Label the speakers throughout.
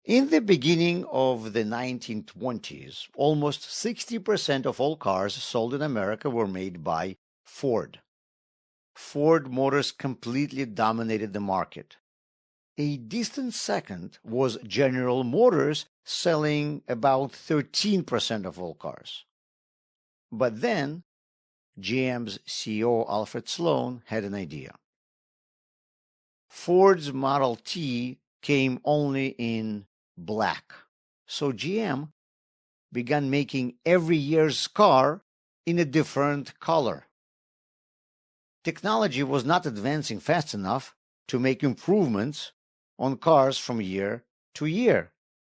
Speaker 1: In the beginning of the 1920s, almost 60% of all cars sold in America were made by Ford. Ford Motors completely dominated the market. A distant second was General Motors, selling about 13% of all cars. But then, GM's CEO Alfred Sloan had an idea. Ford's Model T came only in black, so GM began making every year's car in a different color. Technology was not advancing fast enough to make improvements on cars from year to year,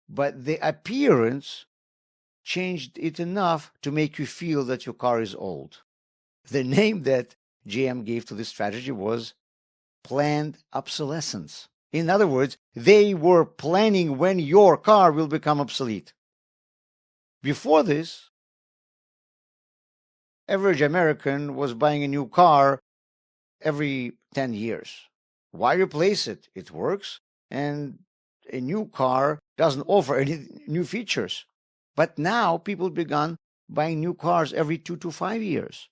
Speaker 1: but the appearance changed it enough to make you feel that your car is old. The name that GM gave to this strategy was planned obsolescence. In other words, they were planning when your car will become obsolete. Before this, average American was buying a new car every 10 years. Why replace it? It works, and a new car doesn't offer any new features. But now people began buying new cars every 2 to 5 years.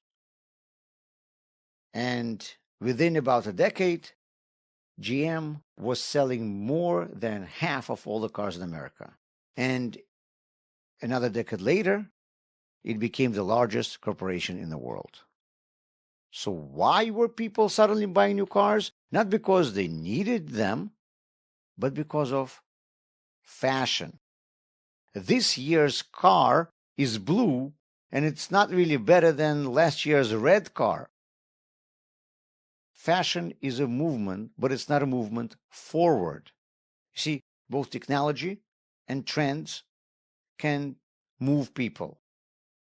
Speaker 1: And within about a decade, GM was selling more than half of all the cars in America. And another decade later, it became the largest corporation in the world. So why were people suddenly buying new cars? Not because they needed them, but because of fashion. This year's car is blue, and it's not really better than last year's red car. Fashion is a movement, but it's not a movement forward. You see, both technology and trends can move people.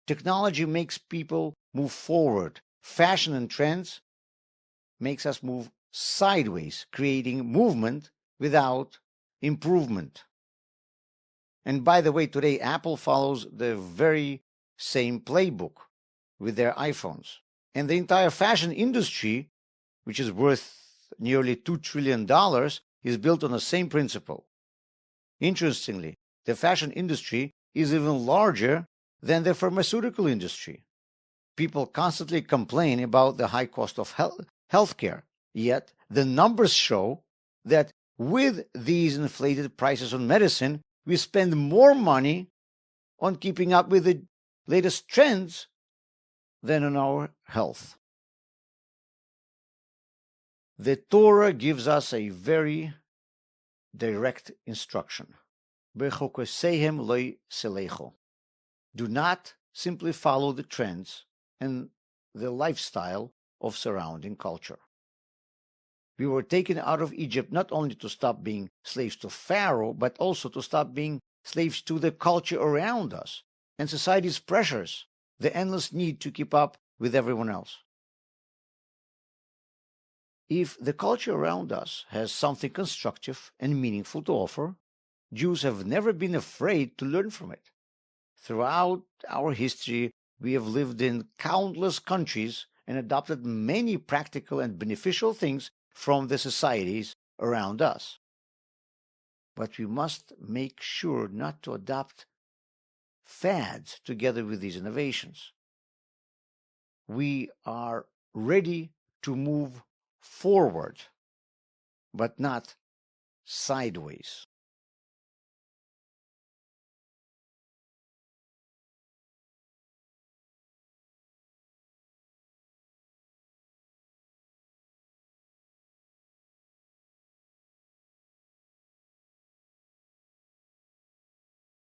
Speaker 1: Technology makes people move forward. Fashion and trends makes us move sideways, creating movement without improvement. And by the way, today Apple follows the very same playbook with their iPhones. And the entire fashion industry, which is worth nearly $2 trillion, is built on the same principle. Interestingly, the fashion industry is even larger than the pharmaceutical industry. People constantly complain about the high cost of healthcare, yet the numbers show that with these inflated prices on medicine, we spend more money on keeping up with the latest trends than on our health. The Torah gives us a very direct instruction. B'chokosehem lo selecho. Do not simply follow the trends and the lifestyle of surrounding culture. We were taken out of Egypt not only to stop being slaves to Pharaoh, but also to stop being slaves to the culture around us and society's pressures, the endless need to keep up with everyone else. If the culture around us has something constructive and meaningful to offer, Jews have never been afraid to learn from it. Throughout our history, we have lived in countless countries and adopted many practical and beneficial things from the societies around us. But we must make sure not to adopt fads together with these innovations. We are ready to move forward, but not sideways.